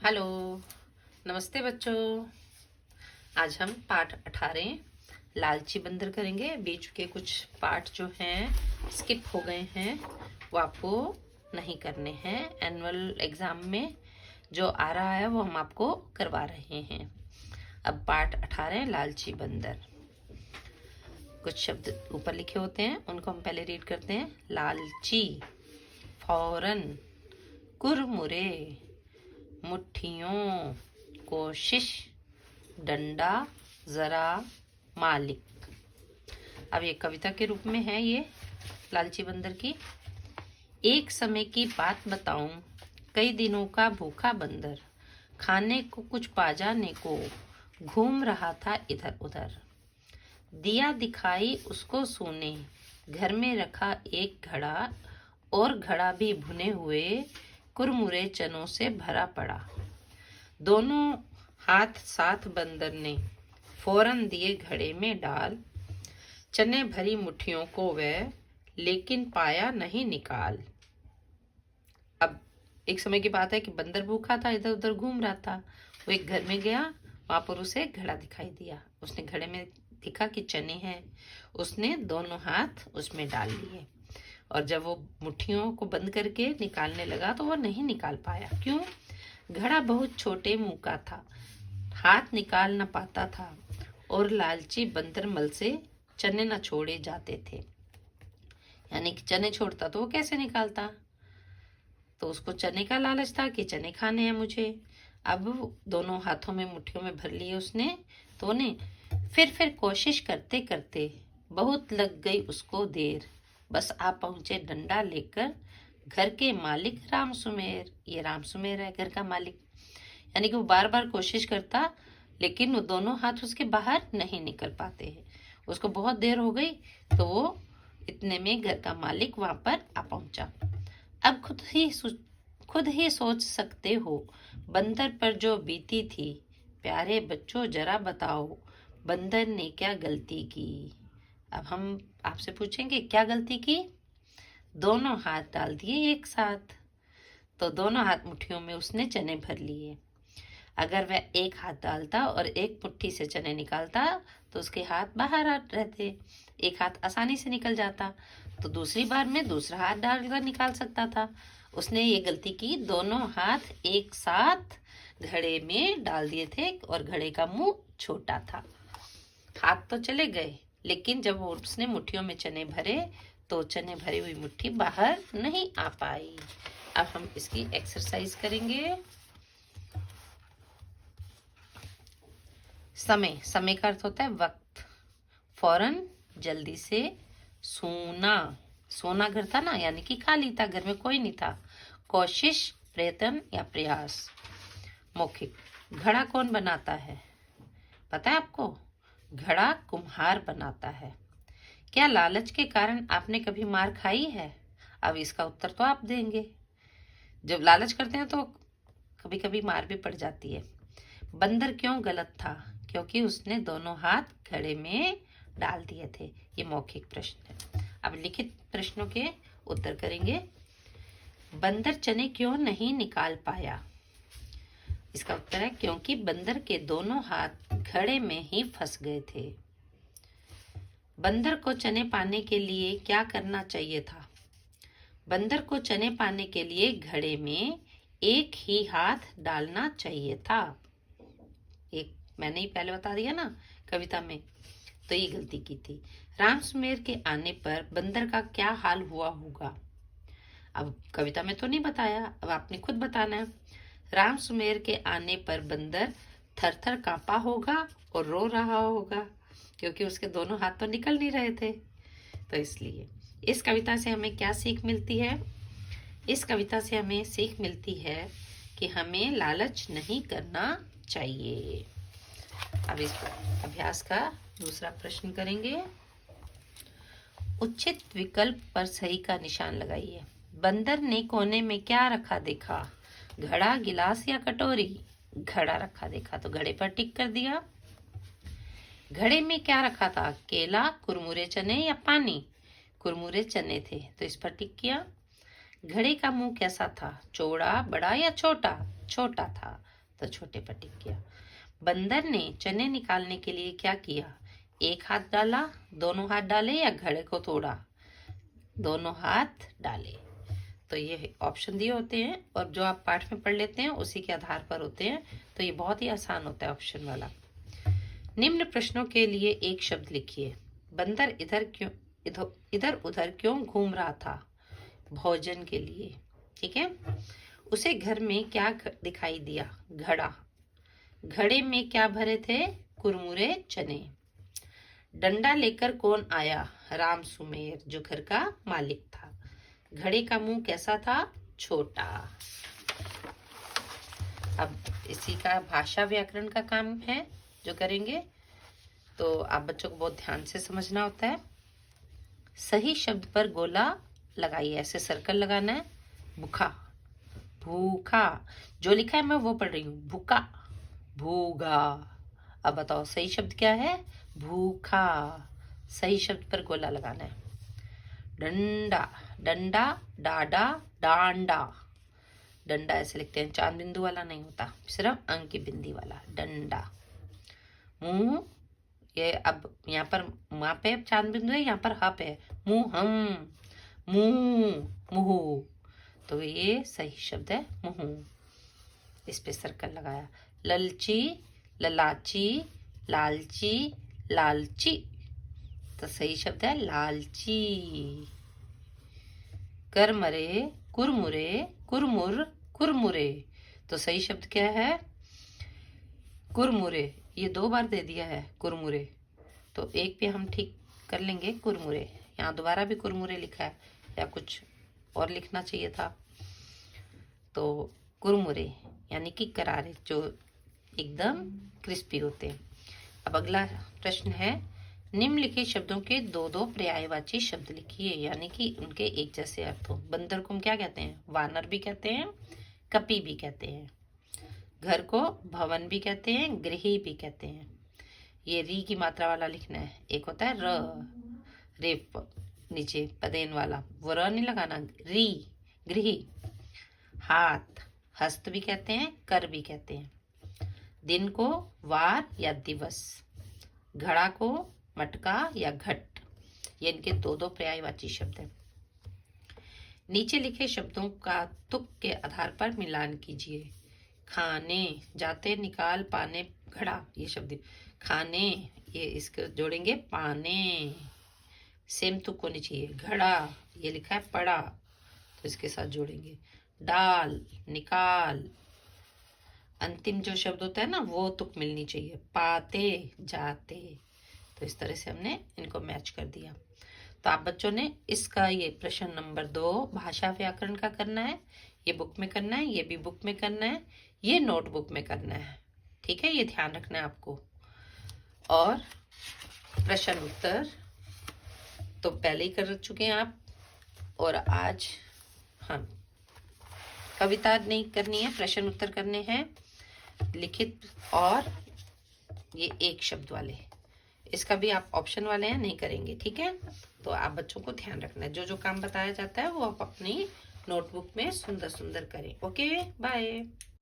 Hello, नमस्ते बच्चों। आज हम पाठ 18 लालची बंदर करेंगे। बीच के कुछ पाठ जो हैं स्किप हो गए हैं, वो आपको नहीं करने हैं। एनुअल एग्जाम में जो आ रहा है वो हम आपको करवा रहे हैं। अब पाठ 18 लालची बंदर। कुछ शब्द ऊपर लिखे होते हैं, उनको हम पहले रीड करते हैं। लालची, फौरन, कुरमुरे, मुट्ठियों, कोशिश, डंडा, जरा, मालिक। अब ये कविता के रूप में है ये लालची बंदर की। एक समय की बात बताऊं, कई दिनों का भूखा बंदर खाने को कुछ पा जाने को घूम रहा था इधर उधर। दिया दिखाई उसको सोने, घर में रखा एक घड़ा, और घड़ा भी भुने हुए कुरमुरे चनों से भरा पड़ा। दोनों हाथ साथ बंदर ने फौरन दिए घड़े में डाल। चने भरी मुट्ठियों को वह लेकिन पाया नहीं निकाल। अब एक समय की बात है कि बंदर भूखा था, इधर उधर घूम रहा था। वो एक घर में गया, वहां पर उसे घड़ा दिखाई दिया। उसने घड़े में देखा कि चने हैं। उसने दोनों हाथ उसमें डाल लिए, और जब वो मुट्ठियों को बंद करके निकालने लगा तो वो नहीं निकाल पाया। क्यों? घड़ा बहुत छोटे मुंह का था, हाथ निकाल न पाता था, और लालची बंदर मल से चने न छोड़े जाते थे। यानी कि चने छोड़ता तो वो कैसे निकालता? तो उसको चने का लालच था कि चने खाने हैं मुझे। अब दोनों हाथों में मुट्ठियों में भर लिए उसने। तो ने फिर कोशिश करते करते बहुत लग गई उसको देर। बस आ पहुंचे डंडा लेकर घर के मालिक राम सुमेर। ये राम सुमेर है, घर का मालिक। यानी कि वो बार बार कोशिश करता, लेकिन वो दोनों हाथ उसके बाहर नहीं निकल पाते हैं। उसको बहुत देर हो गई, तो वो इतने में घर का मालिक वहां पर आ पहुंचा। अब खुद ही सोच सकते हो बंदर पर जो बीती थी। प्यारे बच्चों जरा बताओ, बंदर ने क्या गलती की? अब हम आपसे पूछेंगे क्या गलती की? दोनों हाथ डाल दिए एक साथ, तो दोनों हाथ मुट्ठियों में उसने चने भर लिए। अगर वह एक हाथ डालता और एक मुट्ठी से चने निकालता तो उसके हाथ बाहर आ रहते, एक हाथ आसानी से निकल जाता, तो दूसरी बार में दूसरा हाथ डालकर निकाल सकता था। उसने ये गलती की, दोनों हाथ एक साथ घड़े में डाल दिए थे, और घड़े का मुंह छोटा था। हाथ तो चले गए, लेकिन जब उसने मुट्ठियों में चने भरे तो चने भरी हुई मुट्ठी बाहर नहीं आ पाई। अब हम इसकी एक्सरसाइज करेंगे। समय का अर्थ होता है वक्त। फौरन, जल्दी से। सोना घर था ना, यानी कि खाली था, घर में कोई नहीं था। कोशिश, प्रयत्न या प्रयास। मौखिक, घड़ा कौन बनाता है? पता है आपको? घड़ा कुम्हार बनाता है। क्या लालच के कारण आपने कभी मार खाई है? अब इसका उत्तर तो आप देंगे। जब लालच करते हैं तो कभी कभी मार भी पड़ जाती है। बंदर क्यों गलत था? क्योंकि उसने दोनों हाथ घड़े में डाल दिए थे। ये मौखिक प्रश्न है। अब लिखित प्रश्नों के उत्तर करेंगे। बंदर चने क्यों नहीं निकाल पाया? इसका उत्तर है क्योंकि बंदर के दोनों हाथ घड़े में ही फंस गए थे। बंदर को चने पाने के लिए क्या करना चाहिए था? बंदर को चने पाने के लिए घड़े में एक ही हाथ डालना चाहिए था। एक मैंने ही पहले बता दिया ना कविता में, तो ये गलती की थी। राम सुमेर के आने पर बंदर का क्या हाल हुआ होगा? अब कविता में तो नहीं बताया, अब आपने खुद बताना है। राम सुमेर के आने पर बंदर थर थर कांपा होगा और रो रहा होगा, क्योंकि उसके दोनों हाथ तो निकल नहीं रहे थे। तो इसलिए इस कविता से हमें क्या सीख मिलती है? इस कविता से हमें सीख मिलती है कि हमें लालच नहीं करना चाहिए। अब इस अभ्यास का दूसरा प्रश्न करेंगे। उचित विकल्प पर सही का निशान लगाइए। बंदर ने कोने में क्या रखा देखा? घड़ा, गिलास या कटोरी? घड़ा रखा देखा, तो घड़े पर टिक कर दिया। घड़े में क्या रखा था? केला, कुरमुरे चने या पानी? कुरमुरे चने थे, तो इस पर टिक किया। घड़े का मुंह कैसा था? चौड़ा, बड़ा या छोटा? छोटा था, तो छोटे पर टिक किया। बंदर ने चने निकालने के लिए क्या किया? एक हाथ डाला, दोनों हाथ डाले या घड़े को तोड़ा? दोनों हाथ डाले। तो ये ऑप्शन दिए होते हैं और जो आप पाठ में पढ़ लेते हैं उसी के आधार पर होते हैं। तो ये बहुत ही आसान होता है ऑप्शन वाला। निम्न प्रश्नों के लिए एक शब्द लिखिए। बंदर इधर उधर क्यों घूम रहा था? भोजन के लिए। ठीक है। उसे घर में क्या दिखाई दिया? घड़ा। घड़े में क्या भरे थे? कुरमुरे चने। डंडा लेकर कौन आया? राम सुमेर, जो घर का मालिक था। घड़े का मुंह कैसा था? छोटा। अब इसी का भाषा व्याकरण का काम है जो करेंगे, तो आप बच्चों को बहुत ध्यान से समझना होता है। सही शब्द पर गोला लगाइए, ऐसे सर्कल लगाना है। भूखा, भूखा, जो लिखा है मैं वो पढ़ रही हूँ। भूखा, भूगा। अब बताओ सही शब्द क्या है? भूखा। सही शब्द पर गोला लगाना है। डंडा, डंडा, डाडा, डांडा। डंडा ऐसे लिखते हैं, चांद बिंदु वाला नहीं होता, सिर्फ अंक की बिंदी वाला। डंडा। मुंह, ये अब यहाँ पर वहां पे चांद बिंदु है, यहाँ पर ह पे है। मुंह, हम, मुंह, मुंह। तो ये सही शब्द है मुंह। इस पे सर्कल लगाया। ललची, ललाची, लालची, लालची। तो सही शब्द है लालची। करमरे, कुरमुरे, कुरमुर, कुरमुरे। तो सही शब्द क्या है? कुरमुरे। ये 2 बार दे दिया है कुरमुरे, तो एक पे हम ठीक कर लेंगे कुरमुरे। यहाँ दोबारा भी कुरमुरे लिखा है, या कुछ और लिखना चाहिए था। तो कुरमुरे यानी कि करारे, जो एकदम क्रिस्पी होते हैं। अब अगला प्रश्न है, निम्नलिखित शब्दों के 2-2 पर्यायवाची शब्द लिखिए, यानी कि उनके एक जैसे अर्थ हो। बंदर को हम क्या कहते हैं? वानर भी कहते हैं, कपी भी कहते हैं। घर को भवन भी कहते हैं, गृही भी कहते हैं। ये री की मात्रा वाला लिखना है। एक होता है र, रेप नीचे पदेन वाला, वो र नहीं लगाना। री, गृही। हाथ, हस्त भी कहते हैं, कर भी कहते हैं। दिन को वार या दिवस। घड़ा को मटका या घट। ये इनके 2-2 पर्यायवाची शब्द हैं। नीचे लिखे शब्दों का तुक के आधार पर मिलान कीजिए। खाने, जाते निकाल पाने घड़ा, ये शब्द। खाने, ये इसको जोड़ेंगे पाने, सेम तुक होनी चाहिए। घड़ा, ये लिखा है पड़ा, तो इसके साथ जोड़ेंगे। डाल, निकाल, अंतिम जो शब्द होता है ना वो तुक मिलनी चाहिए। पाते, जाते। तो इस तरह से हमने इनको मैच कर दिया। तो आप बच्चों ने इसका ये प्रश्न नंबर 2 भाषा व्याकरण का करना है। ये बुक में करना है, ये भी बुक में करना है, ये नोटबुक में करना है। ठीक है, ये ध्यान रखना है आपको। और प्रश्न उत्तर तो पहले ही कर चुके हैं आप, और आज हम कविता नहीं करनी है, प्रश्न उत्तर करने हैं लिखित, और ये एक शब्द वाले। इसका भी आप ऑप्शन वाले हैं, नहीं करेंगे। ठीक है, तो आप बच्चों को ध्यान रखना है, जो जो काम बताया जाता है वो आप अपनी नोटबुक में सुंदर सुंदर करें। Okay, bye.